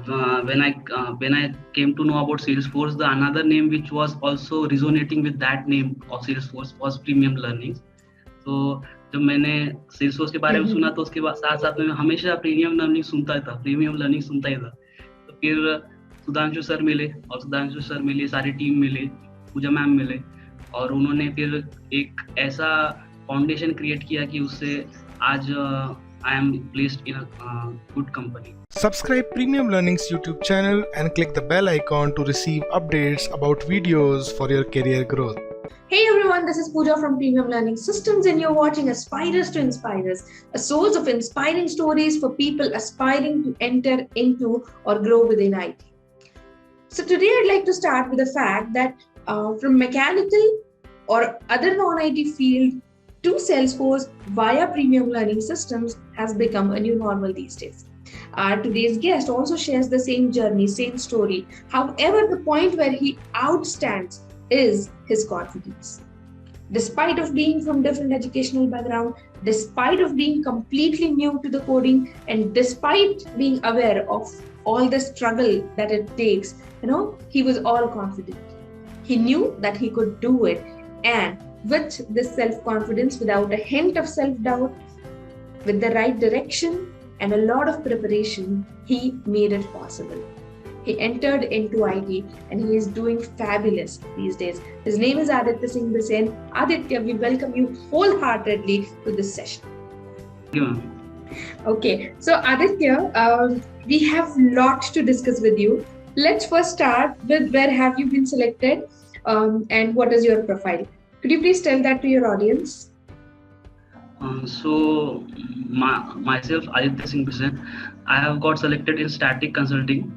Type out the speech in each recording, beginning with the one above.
when I came to know about Salesforce, the another name which was also resonating with that name of Salesforce was Premium Learning. तो जब मैंने Salesforce के बारे में सुना तो उसके बाद साथ साथ में मैं हमेशा प्रीमियम लर्निंग सुनता ही था। तो फिर सुधांशु सर मिले और सुधांशु सर मिले, सारी टीम मिले, पूजा मैम मिले और उन्होंने फिर एक ऐसा फाउंडेशन क्रिएट किया कि उससे आज I am placed in a good company. Subscribe Premium Learning's YouTube channel and click the bell icon to receive updates about videos for your career growth. Hey everyone, this is Pooja from Premium Learning Systems and you're watching Aspirers to Inspirers, a source of inspiring stories for people aspiring to enter into or grow within IT. So today I'd like to start with the fact that from mechanical or other non-IT field to Salesforce via Premium Learning Systems has become a new normal these days. Our today's guest also shares the same journey, same story. However, the point where he outstands is his confidence. Despite of being from different educational background, despite of being completely new to the coding, and despite being aware of all the struggle that it takes, he was all confident. He knew that he could do it, and with this self-confidence, without a hint of self-doubt, with the right direction and a lot of preparation, he made it possible. He entered into IT and he is doing fabulous these days. His name is Aditya Singh Bisen. Aditya, we welcome you wholeheartedly to this session. Thank you, ma'am. Okay, so Aditya, we have a lot to discuss with you. Let's first start with where have you been selected and what is your profile? Could you please tell that to your audience? So myself, Aditya Singh Bisen, I have got selected in Static Consulting,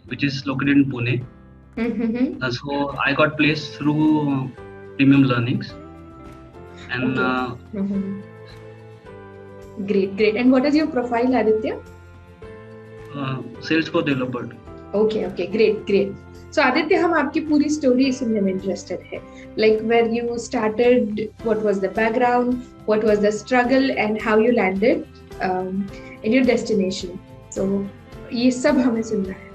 which is located in Pune. Mm-hmm. So I got placed through Premium Learnings. And okay. Great. And what is your profile, Aditya? Salesforce developer. Okay, great. So Aditya, हम आपकी पूरी story सुनने में interested है. Like where you started, what was the background, what was the struggle, and how you landed in your destination. So ये सब हमें सुनना है.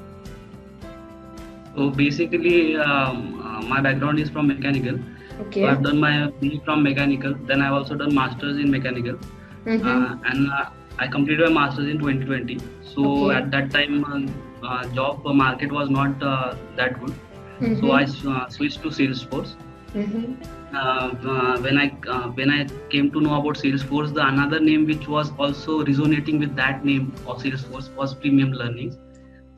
So basically, my background is from mechanical. Okay. So I've done my BE from mechanical. Then I've also done masters in mechanical. Mm-hmm. And I completed my masters in 2020. So at that time, job market was not that good. Mm-hmm. So I switched to Salesforce. Mm-hmm. When I came to know about Salesforce, the another name which was also resonating with that name of Salesforce was Premium Learning.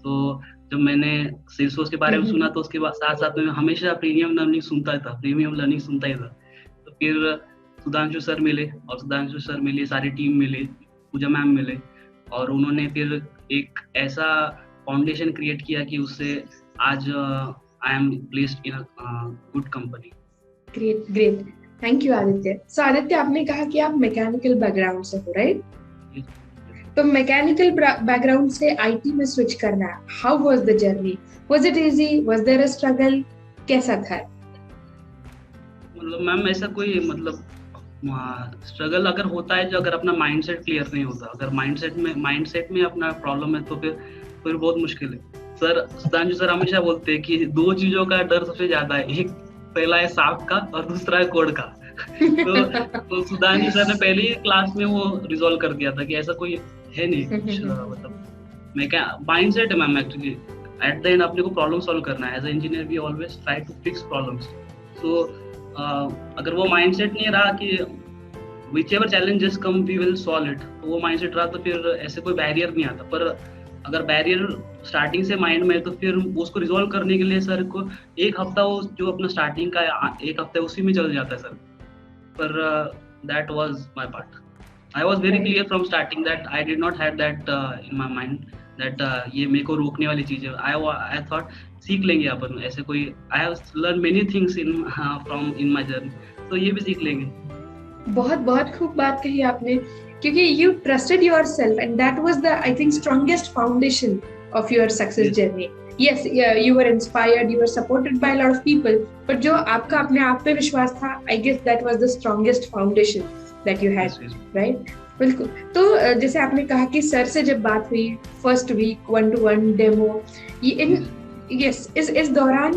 So जब मैंने Salesforce के बारे में सुना तो उसके बाद साथ साथ में मैं हमेशा प्रीमियम लर्निंग सुनता ही था। तो फिर सुधांशु सर मिले और सुधांशु सर मिले, सारी टीम मिले, पूजा मैम मिले और उन्होंने फिर एक ऐसा फाउंडेशन क्रिएट किया कि उससे आज I am placed in a good company. Great. Thank you, Aditya. So Aditya, आपने कहा कि आप मैकेनिकल बैकग्राउंड से हो, राइट? तो मैकेनिकल बैकग्राउंड से IT में स्विच करना, how was the journey? Was it easy? Was there a struggle? कैसा था? मतलब मैम ऐसा कोई स्ट्रगल अगर होता है जो अगर अपना माइंडसेट क्लियर नहीं होता, अगर माइंडसेट में अपना प्रॉब्लम है तो फिर बहुत मुश्किल है। सर सुधांशु सर हमेशा बोलते हैं कि दो चीजों का डर सबसे ज्यादा है, एक पहला है सांप का और दूसरा है कोड का। तो सुधांशु सर ने पहले ही क्लास में वो रिजॉल्व कर दिया था कि ऐसा कोई है नहीं कुछ, मतलब मैं क्या माइंडसेट है ma'am. Actually at the end अपने को प्रॉब्लम सॉल्व करना है। As a engineer we always try to fix problems. So अगर वो माइंडसेट नहीं रहा कि whichever challenges come we will solve it, तो वो माइंडसेट रहा तो फिर ऐसे कोई बैरियर नहीं आता। पर अगर बैरियर स्टार्टिंग से माइंड में है तो फिर उसको रिजॉल्व करने के लिए सर को एक हफ्ता वो जो अपना स्टार्टिंग का एक हफ्ता है उसी में चल जाता है सर। पर that was my part. I was very clear from starting that I did not have that in my mind that ये मेरे को रोकने वाली चीज है। आई थॉट सीख लेंगे अपन, ऐसे कोई I have learn many things in my journey, तो ये भी सीख लेंगे। बहुत खूब बात कही आपने, क्योंकि you trusted yourself and that was the, I think, strongest foundation of your success journey. Yes, you were inspired, you were supported by a lot of people, but जो आपका अपने आप पे विश्वास था, I guess that was the strongest foundation that you had, right? बिल्कुल। तो जैसे आपने कहा कि सर से जब बात हुई फर्स्ट वीक 1-to-1 डेमो, ये इन यस इस दौरान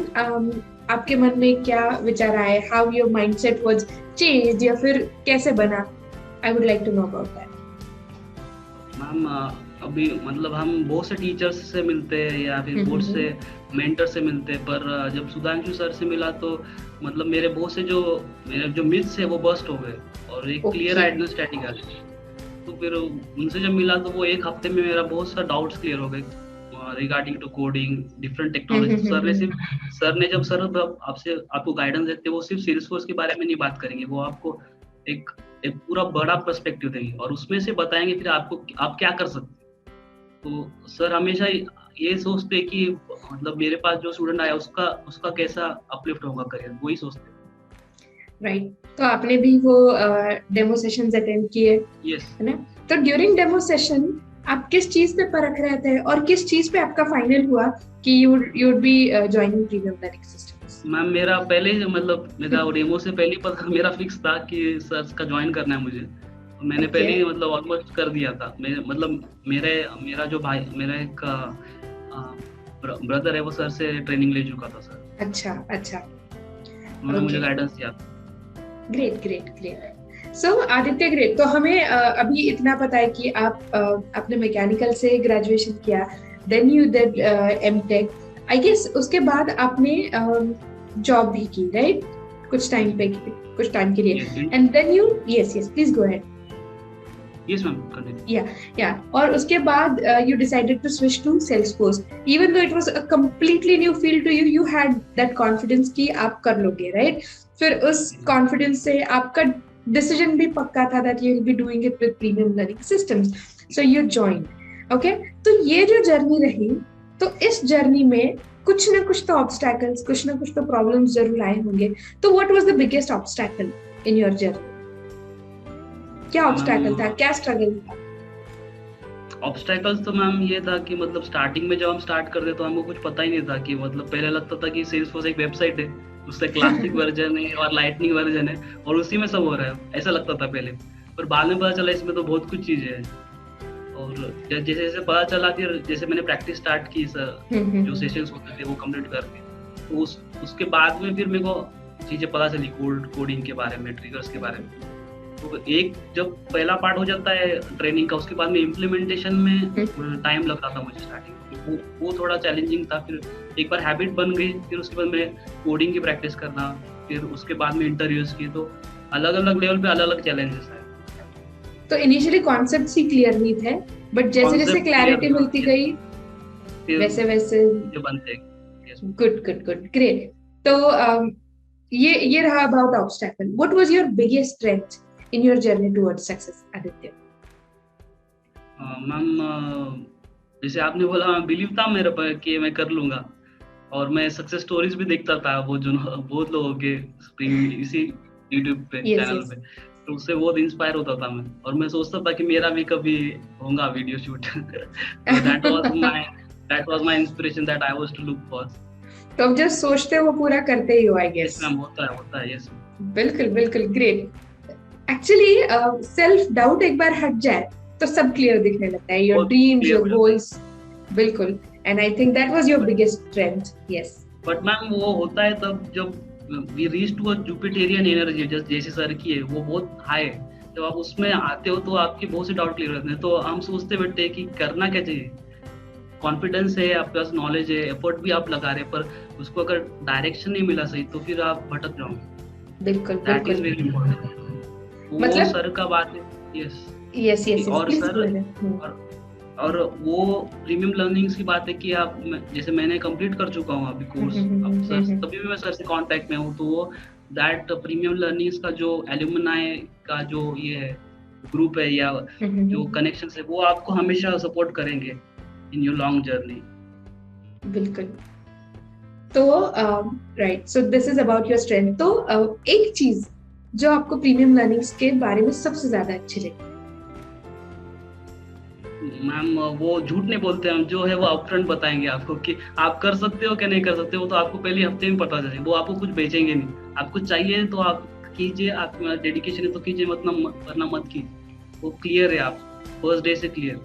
आपके मन में क्या विचार आए, how your mindset was changed या फिर कैसे बना? I would like to know about that. Ma'am अभी मतलब हम बहुत से टीचर्स से मिलते हैं या फिर बहुत से मेंटर से मिलते हैं, पर जब सुधांशु सर से मिला तो मतलब मेरे जो मिथ्स है वो बस्ट हो गए और एक क्लियर अंडरस्टैंडिंग आ गई। तो फिर उनसे जब मिला तो वो एक हफ्ते में मेरा बहुत सा डाउट्स क्लियर हो गए regarding to coding, different technology. Sir ने जब आपको गाइडेंस देते वो सिर्फ सेल्सफोर्स के बारे में नहीं बात करेंगे, वो आपको एक पूरा बड़ा पर्सपेक्टिव देंगे और उसमें से बताएंगे फिर आप क्या कर सकते हैं। तो सर हमेशा ये सोचते कि मतलब मेरे पास जो स्टूडेंट आया उसका कैसा अपलिफ्ट होगा करियर, वही सोचते। राइट। तो आपने भी वो डेमो सेशंस अटेंड किए, है ना? तो ड्यूरिंग डेमो सेशन आप किस चीज पे परख रहे थे और किस चीज पे आपका फाइनल हुआ कि you would be joining premium learning systems? Ma'am मेरा डेमो से पहले पता मेरा फिक्स था कि सर का ज्वाइन करना है मुझे, तो मैंने पहले ही मतलब ऑलमोस्ट कर दिया था। मेरा जो भाई, मेरा एक ब्रदर है, वो सर से ट्रेनिंग ले चुका था सर। अच्छा। उन्होंने मुझे गाइडेंस दिया था। ग्रेट। सो आदित्य, ग्रेट। तो हमें अभी इतना पता है कि आपने मैकेनिकल से ग्रेजुएशन किया, then you did MTech. I guess उसके बाद आपने जॉब भी की, राइट? कुछ टाइम के लिए, and then you yes please go ahead. Yes, ma'am. Yeah. और उसके बाद you decided to switch to Salesforce. Even though it was a completely new field to you, you had that confidence कि आप कर लोगे, right? फिर उस confidence से आपका decision भी पक्का था that you will be doing it with Premium Learning Systems. So you joined. Okay? तो ये जो journey रही, तो इस journey में कुछ ना कुछ तो obstacles, कुछ ना कुछ तो problems जरूर आए होंगे। तो what was the biggest obstacle in your journey? क्या ऑब्स्टैकल था, क्या स्ट्रगल था? ऑब्स्टैकल्स तो मैम ये था कि मतलब स्टार्टिंग में जब हम स्टार्ट करते तो हमको कुछ पता ही नहीं था कि मतलब पहले लगता था कि सेल्सफोर्स एक वेबसाइट है, उससे क्लासिक वर्जन है और लाइटनिंग वर्जन है और उसी में सब हो रहा है, ऐसा लगता था पहले। पर बाद में पता चला इसमें तो बहुत कुछ चीजें हैं और जैसे जैसे पता चला, फिर जैसे मैंने प्रैक्टिस स्टार्ट की सर, जो सेशंस होते थे वो कंप्लीट करके, तो उसके बाद में फिर मेरे को चीजें पता चली कोडिंग के बारे में, ट्रिगर्स के बारे में। तो एक जब पहला पार्ट हो जाता है ट्रेनिंग का, उसके बाद में इम्प्लीमेंटेशन में टाइम लगता था मुझे स्टार्टिंग में, वो थोड़ा चैलेंजिंग था। फिर एक बार हैबिट बन गई, फिर उसके बाद मैं कोडिंग की प्रैक्टिस करना, फिर उसके बाद में इंटरव्यूज की, तो अलग अलग लेवल पे अलग अलग चैलेंजेस आए। तो इनिशियली कॉन्सेप्ट्स ही क्लियर नहीं थे, बट जैसे जैसे क्लैरिटी मिलती गई वैसे जो बनते। Good, great. तो ये रहा about obstacle. What was your biggest strength in your journey towards success, Aditya? Ma'am जैसे आपने बोला, बिलीव था मेरे पर कि मैं कर लूंगा और मैं सक्सेस स्टोरीज भी देखता था, वो जो बहुत लोगों के इसी YouTube पे चैनल पे, तो उससे बहुत इंस्पायर होता था मैं, और मैं सोचता था कि मेरा भी कभी होगा video shoot. that was my inspiration that I was to look for. तो अब जो सोचते हो वो पूरा करते ही हो, आई गेस। मैम होता है यस। बिल्कुल, ग्रेट। एक्चुअली सेल्फ डाउट एक बार हट जाए तो सब क्लियर दिखने लगता है, योर ड्रीम्स, योर गोल्स। बिल्कुल, and I think that was your biggest strength. Yes, but ma'am वो होता है तब जब we reach to a Jupiterian energy, जैसे सर की है, वो बहुत हाई है। जब आप उसमें आते हो तो आपके बहुत से डाउट क्लियर होते हैं, तो हम सोचते बैठते हैं कि करना क्या चाहिए। कॉन्फिडेंस है, आपके पास नॉलेज है, एफर्ट भी आप लगा रहे हैं, पर उसको अगर डायरेक्शन नहीं मिला सही तो फिर आप भटक जाओगे। बिल्कुल, दैट इज वेरी इंपॉर्टेंट। मतलब सर का बात है। यस। और वो प्रीमियम लर्निंग्स की बात है कि आप, जैसे मैंने कंप्लीट कर चुका हूँ अभी कोर्स, अब सर तभी भी मैं सर से कांटेक्ट में हूँ, तो वो दैट प्रीमियम लर्निंग्स का जो एल्यूमिनाई का जो ये है ग्रुप है या जो कनेक्शन है, वो आपको हमेशा सपोर्ट करेंगे इन योर लॉन्ग जर्नी। बिल्कुल। तो right, so this is about your strength. तो एक चीज जो आपको प्रीमियम लर्निंग्स के बारे में सबसे ज्यादा अच्छी लगी? मैम वो झूठ नहीं बोलते हम, जो है वो अपफ्रंट बताएंगे आपको कि आप कर सकते हो क्या नहीं कर सकते हो, तो आपको पहले हफ्ते में पता चलेगा। वो आपको कुछ बेचेंगे नहीं, आपको चाहिए तो आप कीजिए, आप डेडिकेशन है तो कीजिए, वरना मत कीजिए। वो क्लियर है, आप फर्स्ट डे से क्लियर,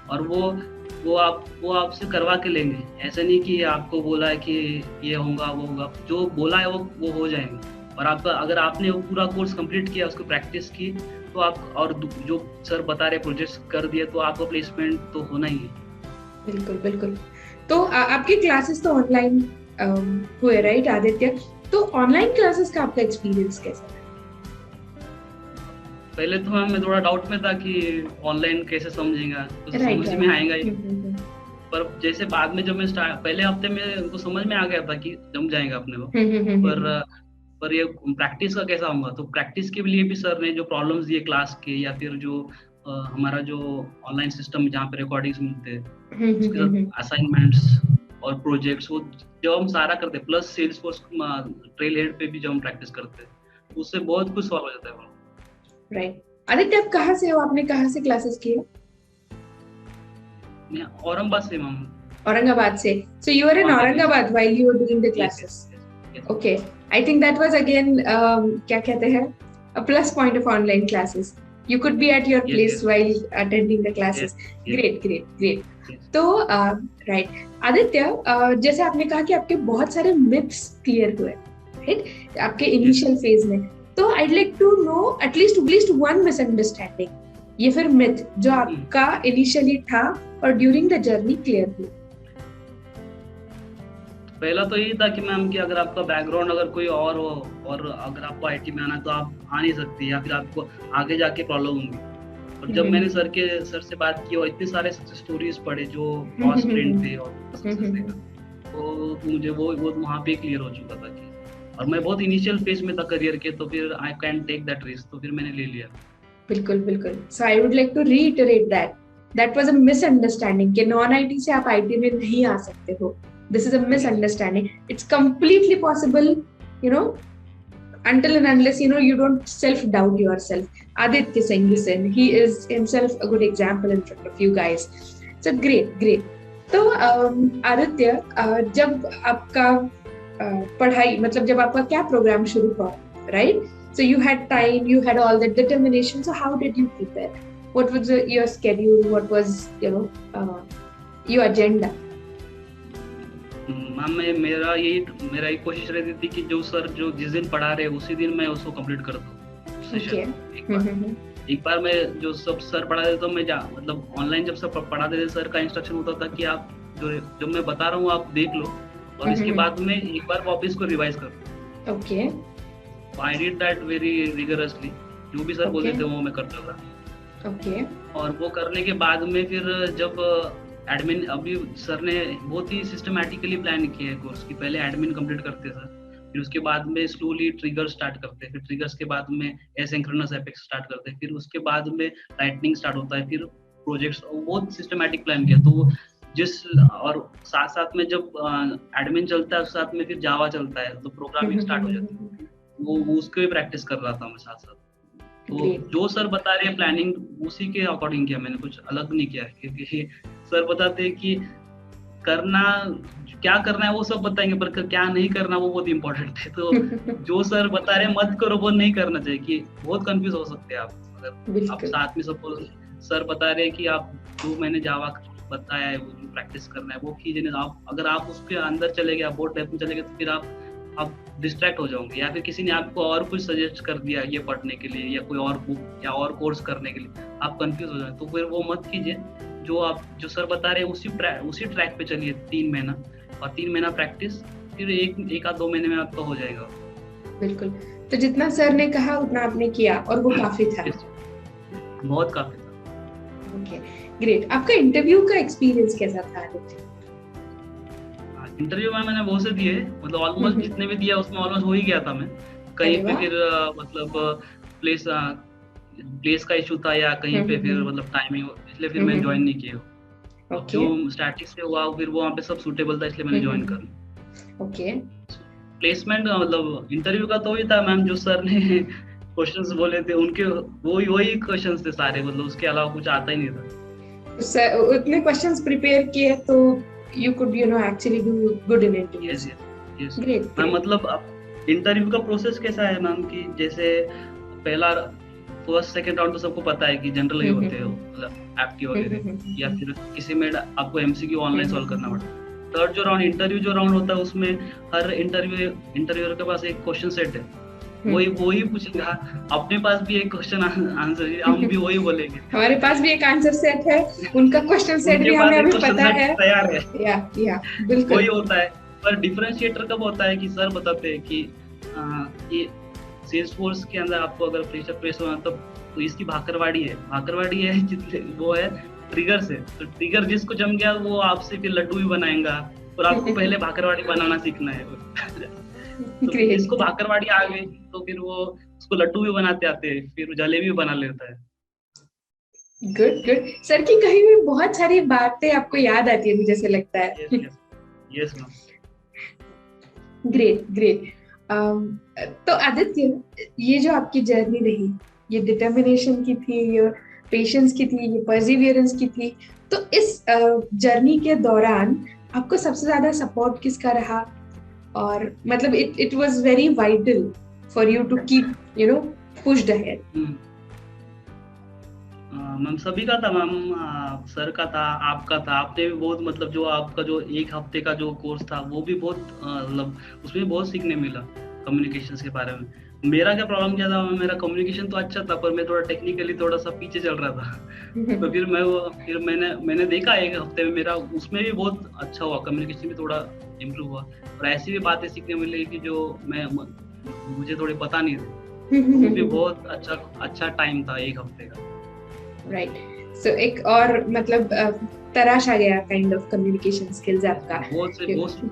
और वो आपसे करवा के लेंगे। ऐसा नहीं कि आपको बोला है कि ये होगा वो होगा, जो बोला है वो हो जाएंगे। और आपका अगर आपने वो पूरा कोर्स कंप्लीट किया, उसको प्रैक्टिस की, तो आप और जो सर बता रहे प्रोजेक्ट्स कर दिए, तो आपको प्लेसमेंट तो होना ही है। बिल्कुल बिल्कुल। तो आपकी क्लासेस तो ऑनलाइन हुए, राइट आदित्य? तो ऑनलाइन क्लासेस का आपका एक्सपीरियंस कैसा है? पहले तो मैं थोड़ा डाउट में था कि ऑनलाइन कैसे समझेंगा, तो समझ में आएगा ही। पर जैसे बाद में जब मैं पहले हफ्ते में तो समझ में आ गया था कि जम जाएगा अपने को। पर ये प्रैक्टिस का कैसा होगा, तो प्रैक्टिस के लिए भी सर ने जो प्रॉब्लम्स दिए क्लास के, या फिर जो हमारा जो ऑनलाइन सिस्टम जहाँ पे रिकॉर्डिंग्स मिलते हैं, उसके साथ असाइनमेंट्स और प्रोजेक्ट्स, वो जब हम सारा करते हैं, प्लस सेल्सफोर्स ट्रेल हेड पे भी जब हम प्रैक्टिस करते हैं, उससे बहुत कुछ सॉल्व हो जाता है। राइट। आदित्य, आप कहाँ से हो? आपने कहाँ से क्लासेस किए? मैं औरंगाबाद से, मैम। औरंगाबाद से। So you were in Aurangabad while you were doing the classes. Yes. Okay. I think that was again क्या कहते हैं, a plus point of online classes. You could be at your place while attending the classes. Great. Yes. तो right. Aditya, जैसे आपने कहा कि आपके बहुत सारे myths clear हुए, right? आपके initial phase में। तो I'd like to know at least one misunderstanding, ये फिर myth जो आपका initially था और ड्यूरिंग द जर्नी क्लियर हुई। पहला तो यही था कि मैम कि अगर आपका बैकग्राउंड अगर कोई और हो, और अगर आपको आईटी में आना है, तो आप आ नहीं सकती, या फिर आपको आगे जाके प्रॉब्लम होंगी। और जब मैंने सर से बात की और इतने सारे स्टोरीज पढ़े जो क्रॉस ट्रेंड थे और तो मुझे वो वहाँ पे क्लियर हो चुका था कि, और मैं बहुत इनिशियल फेज में था करियर के, तो फिर I can take that risk, तो फिर मैंने ले लिया। बिल्कुल। So I would like to reiterate that was a misunderstanding कि नॉन आईटी से आप आईटी में नहीं आ सकते हो। This is a misunderstanding. It's completely possible, you know, until and unless you don't self doubt yourself. Aditya Singh, he is himself a good example in front of you guys. So great. तो आदित्य, जब आपका पढ़ाई, मतलब जब आपका क्या programme शुरू हुआ, right? So you had time, you had all that determination. So how did you prepare? What was your schedule? What was your agenda? Ma'am मेरा एक कोशिश रहती थी कि जो सर जो जिस दिन पढ़ा रहे उसी दिन मैं उसको कंप्लीट कर दूं सेशन। एक बार मैं जो सब सर पढ़ा देते तो मैं मतलब ऑनलाइन जब सब पढ़ाते थे, सर का इंस्ट्रक्शन होता था कि आप जो मैं बता रहा हूँ आप देख लो, और इसके बाद में एक बार वापस को रिवाइज करो। Okay. I did that very rigorously, जो भी सर बोलते थे वो मैं करता था। ओके। और वो करने के बाद में फिर जब एडमिन, अभी सर ने बहुत ही सिस्टमैटिकली प्लान किया है कोर्स की, पहले एडमिन कंप्लीट करते सर, फिर उसके बाद में स्लोली ट्रिगर स्टार्ट करते हैं, फिर ट्रिगर्स के बाद में एसिंक्रोनस एपेक्स स्टार्ट करते हैं, फिर उसके बाद में लाइटनिंग स्टार्ट होता है, फिर प्रोजेक्ट्स, बहुत सिस्टमैटिक प्लान किया। तो और साथ में जब एडमिन चलता है उस साथ में फिर जावा चलता है, तो प्रोग्रामिंग स्टार्ट हो जाती है, वो उसको भी प्रैक्टिस कर रहा था मैं साथ। तो जो सर बता रहे हैं प्लानिंग उसी के अकॉर्डिंग किया मैंने, कुछ अलग नहीं किया, क्योंकि सर बताते हैं कि क्या करना है वो सब बताएंगे, पर क्या नहीं करना वो बहुत इंपॉर्टेंट है। तो जो सर बता रहे हैं मत करो, वो नहीं करना चाहिए, कि बहुत कंफ्यूज हो सकते हैं आप अगर आप साथ में सपोज सर बता रहे हैं कि आप जो मैंने जावा बताया है वो जो प्रैक्टिस करना है वो कीजिए, अगर आप उसके अंदर चले गए, आप बहुत डेप्थ में चले गए, तो फिर आप डिस्ट्रैक्ट हो जाओगे, या फिर किसी ने आपको और कुछ सजेस्ट कर दिया ये पढ़ने के लिए, या कोई और बुक या और कोर्स करने के लिए, आप कंफ्यूज हो जाए, तो फिर वो मत कीजिए। जो सर बता रहे हैं उसी ट्रैक पे चलिए 3 महीना, और 3 महीना प्रैक्टिस, फिर एक आध 2 महीने में आपका हो जाएगा। बिल्कुल। तो जितना सर ने कहा उतना आपने किया, और वो काफी था। बहुत काफी था। Okay, great. आपका इंटरव्यू का एक्सपीरियंस कैसा था? इंटरव्यू में मैंने बहुत से दिए, मतलब ऑलमोस्ट जितने भी दिया उसमें ऑलमोस्ट हो ही गया था मैं। कहीं पे फिर मतलब प्लेस का इशू था, या कहीं पे फिर मतलब टाइमिंग, इसलिए फिर मैं ज्वाइन नहीं किया। जो स्टैटिक से हुआ फिर वो वहाँ पे सब सूटेबल था, इसलिए मैंने ज्वाइन कर लिया। ओके। प्लेसमेंट मतलब इंटरव्यू का तो वही था मैम, जो सर ने क्वेश्चंस बोले थे उनके वही क्वेश्चंस थे सारे, मतलब उसके अलावा कुछ आता ही नहीं था। उतने क्वेश्चंस प्रिपेयर किए तो you could actually do good in interviews. Yes. Great. मतलब इंटरव्यू का प्रोसेस कैसा है मैम, कि जैसे पहला फर्स्ट सेकंड राउंड तो सबको पता है कि जनरल ही होते हैं, मतलब एप्टी वगैरह, या फिर किसी में आपको एमसीक्यू ऑनलाइन सॉल्व करना पड़ता है। थर्ड जो राउंड इंटरव्यू जो राउंड होता है उसमें हर इंटरव्यूअर के पास एक क्वेश्चन सेट है, वही पूछेगा। अपने पास भी एक क्वेश्चन आंसर है, हम भी वही बोलेंगे। हमारे पास भी एक आंसर सेट है, उनका क्वेश्चन सेट भी हमें अभी पता है, तैयार है। या बिल्कुल वही होता है। पर डिफरेंशिएटर कब होता है कि सर बताते हैं कि ये सेल्सफोर्स के अंदर आपको अगर प्रेशर प्रेस होना तो इसकी भाकरवाड़ी है जितने वो है ट्रिगर से, तो ट्रिगर जिसको जम गया वो आपसे फिर लड्डू भी बनाएगा, और आपको पहले भाकरवाड़ी बनाना सीखना है। तो जिसको भाकरवाड़ी आ गई तो फिर वो उसको लड्डू भी बनाते आते हैं, फिर जलेबी भी बना लेता है। गुड सर की कही हुई बहुत सारी बातें आपको याद आती है, मुझे जैसे लगता है। Yes ma'am. ग्रेट। तो आदित्य, ये जो आपकी जर्नी रही, ये डिटर्मिनेशन की थी, ये पेशेंस की थी, ये परसिवियरेंस की थी, तो इस जर्नी के दौरान आपको सबसे ज्यादा सपोर्ट किसका रहा? और मतलब it was very vital for you to keep pushed ahead. Ma'am सभी का था मैम, सर का था, आपका था। आपने भी बहुत मतलब जो आपका जो एक हफ्ते का जो कोर्स था वो भी बहुत मतलब उसमें बहुत सीखने मिला कम्युनिकेशंस के बारे में। मेरा क्या प्रॉब्लम क्या था, मेरा कम्युनिकेशन तो अच्छा था पर मैं थोड़ा टेक्निकली थोड़ा सा पीछे चल रहा था। तो फिर मैंने देखा एक हफ्ते में मेरा उसमें भी बहुत अच्छा हुआ, कम्युनिकेशन भी थोड़ा इम्प्रूव हुआ, और ऐसी भी बातें सीखने मिली कि जो मुझे थोड़ी पता नहीं थी। वो भी बहुत अच्छा टाइम था एक हफ्ते का। राइट, सो एक और मतलब तराश आ गया काइंड ऑफ कम्युनिकेशन स्किल्स आपका। बहुत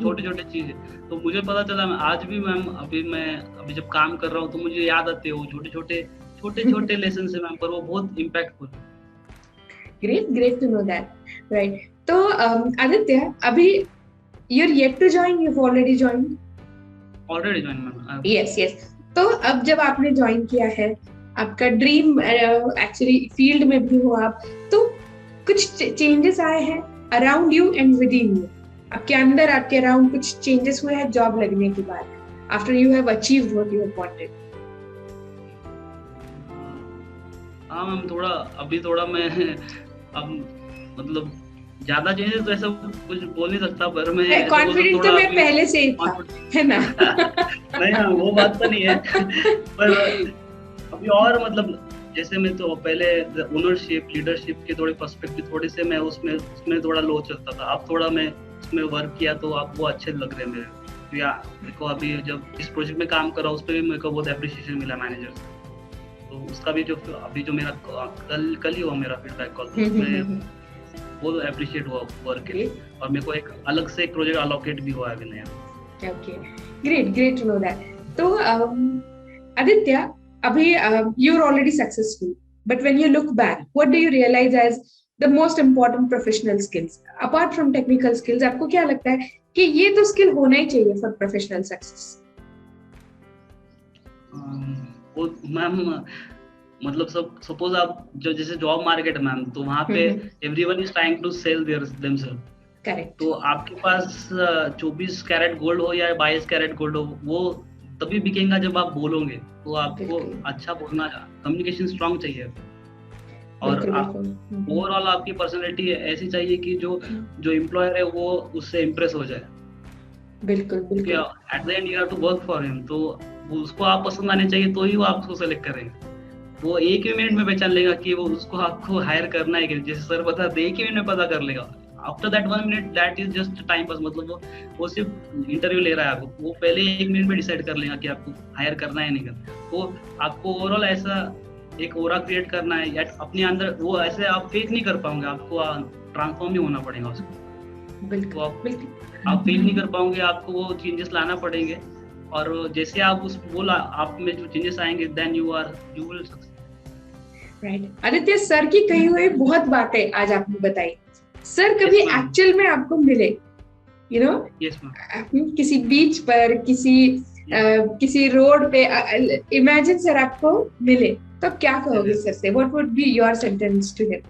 छोटे चीजें तो मुझे पता चला। मैं आज भी मैम अभी जब काम कर रहा हूँ तो मुझे याद आते हैं वो छोटे लेसन से मैम, पर वो बहुत impactful. Great to know that. Right, तो आदित्य, अभी you're yet to join, you've already joined? Already joined ma'am. yes। तो अब जब आपने ज्वाइन किया है, आपका ड्रीम एक्चुअली फील्ड में भी हो आप, तो कुछ चेंजेस आए हैं around you and with in you? आपके अंदर, आपके अराउंड कुछ चेंजेस हुए हैं जॉब लगने के बाद, after you have achieved what you have wanted? हाँ मैम, थोड़ा मैं अब मतलब ज्यादा चेंजेस तो ऐसा कुछ बोल नहीं सकता, पर मैं कॉन्फिडेंट तो मैं पहले से ही था, है ना? नहीं हाँ, वो बात तो नहीं है। पर अभी और मतलब जैसे मैं तो पहले ओनरशिप लीडरशिप के थोड़े पर्सपेक्टिव थोड़े से मैं उसमें थोड़ा लो चलता था। अब थोड़ा मैं उसमें वर्क किया तो अब वो अच्छे लग रहे हैं मेरे को। अभी जब इस प्रोजेक्ट में काम कर रहा हूँ उस पर भी मेरे को बहुत अप्रिशिएशन मिला मैनेजर से, तो उसका भी जो मेरा कल ही हुआ मेरा फीडबैक कॉल, उसमें बहुत अप्रिशिएट हुआ वर्क के लिए, और मेरे को एक अलग से एक प्रोजेक्ट अलोकेट भी हुआ है अभी नया। Okay, great to know that. तो आदित्य, अभी you are already successful, but when you look back, what do you realise as the most important professional skills apart from technical skills? आपको क्या लगता है कि ये तो स्किल होना ही चाहिए फॉर प्रोफेशनल सक्सेस? वो मैम मतलब सपोज आप जैसे जॉब मार्केट मैम, तो वहाँ पे everyone is trying to sell themselves. Correct. तो आपके पास 24 कैरेट गोल्ड हो या 22 कैरेट गोल्ड हो, वो तभी बिकेगा जब आप बोलोगे। तो आपको अच्छा बोलना, कम्युनिकेशन स्ट्रांग चाहिए, और ओवरऑल आपकी पर्सनालिटी ऐसी चाहिए कि जो एम्प्लॉयर है वो उससे इम्प्रेस हो जाए। बिल्कुल। At the end you have to work for him, तो उसको आप पसंद आने चाहिए तो ही वो आपको सेलेक्ट करेंगे। वो एक ही मिनट में पहचान लेगा कि वो उसको आपको हायर करना है कि जैसे सर बताते, एक ही मिनट में पता कर लेगा। After that 1 minute that is just time pass, मतलब वो सिर्फ इंटरव्यू ले रहा है आपको, वो पहले 1 मिनट में डिसाइड कर लेगा कि आपको हायर करना है नहीं करना। तो आपको ओवरऑल ऐसा एक ओरा क्रिएट करना है या अपने अंदर, वो ऐसे आप फेक नहीं कर पाओगे, आपको ट्रांसफॉर्म ही होना पड़ेगा उसको। बिल्कुल। आप फेक नहीं कर पाओगे, आपको वो चेंजेस लाना पड़ेंगे, और जैसे आप आप में जो चेंजेस आएंगे then you will success. Right, Aditya, sir की कही हुई बहुत बातें आज आपने बताई। सर कभी एक्चुअल में आपको मिले, किसी बीच पर, किसी रोड पे, इमेजिन सर आपको मिले, तो क्या कहोगे सर से? What would be your sentence to him?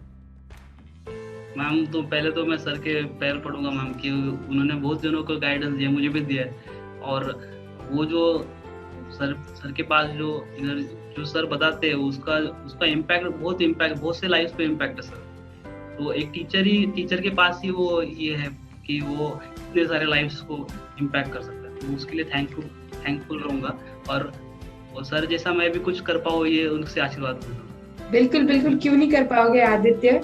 Ma'am तो पहले तो मैं सर के पैर पड़ूंगा मैम, कि उन्होंने बहुत जनों को गाइडेंस दिया, मुझे भी दिया है, और वो जो सर के पास जो सर बताते हैं उसका इम्पैक्ट बहुत से लाइफ पे इम्पैक्ट है सर। तो एक टीचर के पास ही वो ये है कि वो इतने सारे लाइफ्स को इम्पैक्ट कर सकता है। तो उसके लिए थैंकफुल रहूंगा और सर जैसा मैं भी कुछ कर पाऊँ ये उनसे आशीर्वाद दूंगा। बिल्कुल बिल्कुल, क्यों नहीं कर पाओगे Aditya.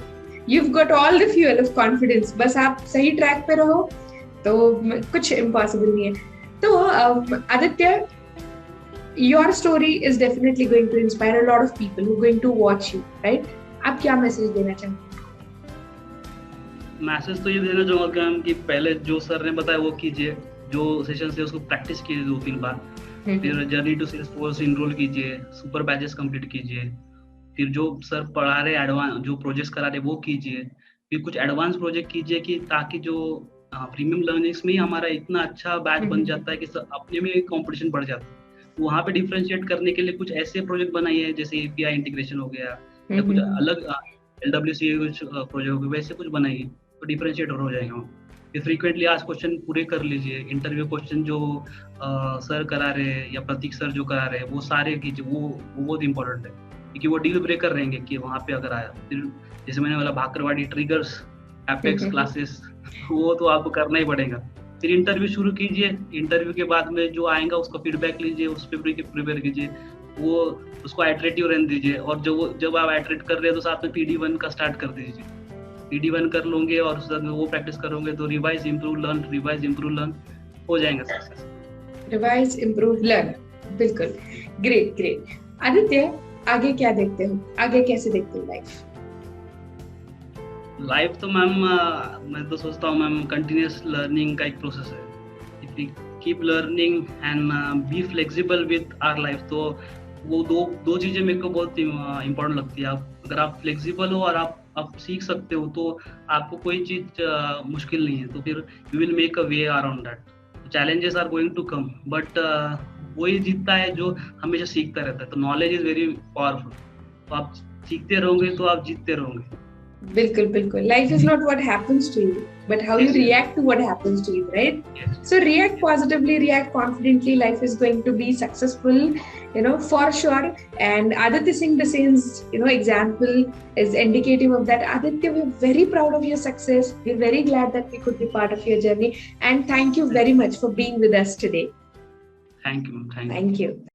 You've got all the fuel of confidence. बस आप सही ट्रैक पे रहो तो कुछ इम्पॉसिबल नहीं है। तो Aditya, your story is definitely going to inspire a lot of people who are going to watch you, right? आप क्या मैसेज देना चाहेंगे? मैसेज तो ये देना चाहूंगा कि पहले जो सर ने बताया वो कीजिए, जो सेशन से उसको प्रैक्टिस कीजिए 2-3 बार, फिर जर्नी टू सेल्सफोर्स इनरोल कीजिए, सुपर बैचेस कंप्लीट कीजिए, फिर जो सर पढ़ा रहे एडवांस जो प्रोजेक्ट्स करा रहे वो कीजिए, फिर कुछ एडवांस प्रोजेक्ट कीजिए कि ताकि जो प्रीमियम लर्निंग्स में ही हमारा इतना अच्छा बैच बन जाता है कि अपने में कंपटीशन बढ़ जाता है। वहाँ पे डिफरेंशिएट करने के लिए कुछ ऐसे प्रोजेक्ट बनाइए जैसे एपीआई इंटीग्रेशन हो गया या कुछ अलग LWC कुछ प्रोजेक्ट हो गए, वैसे कुछ बनाइए तो डिफरेंशिएटर हो जाएगा। फिर फ्रीक्वेंटली आज क्वेश्चन पूरे कर लीजिए, इंटरव्यू क्वेश्चन जो सर करा रहे हैं या प्रतीक सर जो करा रहे हैं वो सारे कीजिए, वो बहुत इंपॉर्टेंट है क्योंकि वो डील ब्रेकर रहेंगे कि वहाँ पे अगर आया। फिर जैसे मैंने बोला भाकरवाड़ी ट्रिगर्स, एपेक्स क्लासेस वो तो आपको करना ही पड़ेगा। फिर इंटरव्यू शुरू कीजिए, इंटरव्यू के बाद में जो आएगा उसका फीडबैक लीजिए, उस पर प्रिपेयर कीजिए, वो उसको आइटरेटिव रहने दीजिए और जब आप आइटरेट कर रहे हैं तो साथ में PD1 का स्टार्ट कर दीजिए। PD1 कर लोगे और उसके साथ में वो प्रैक्टिस करोगे तो रिवाइज इम्प्रूव लर्न हो जाएगा सक्सेस। रिवाइज इम्प्रूव लर्न, बिल्कुल, ग्रेट। आदित्य, आगे क्या देखते हो, आगे कैसे देखते हो लाइफ? तो मैम मैं तो सोचता हूँ मैम कंटिन्यूस लर्निंग का एक प्रोसेस है। If we keep learning and be flexible with our life, तो वो दो चीजें मेरे को बहुत इम्पोर्टेंट लगती है। अगर आप फ्लेक्सिबल हो और आप सीख सकते हो तो आपको कोई चीज मुश्किल नहीं है, तो फिर you will make a way around that. Challenges are going to come but वही जीतता है जो हमेशा सीखता रहता है। तो नॉलेज इज वेरी पावरफुल, तो आप सीखते रहोगे तो आप जीतते रहोगे। बिल्कुल, life is not what happens to you but how you react to what happens to you, right? So react positively, react confidently, life is going to be successful, for sure. And Aditya Singh Dasen's example is indicative of that. Aditya, we're very proud of your success, we're very glad that we could be part of your journey, and thank you very much for being with us today. Thank you.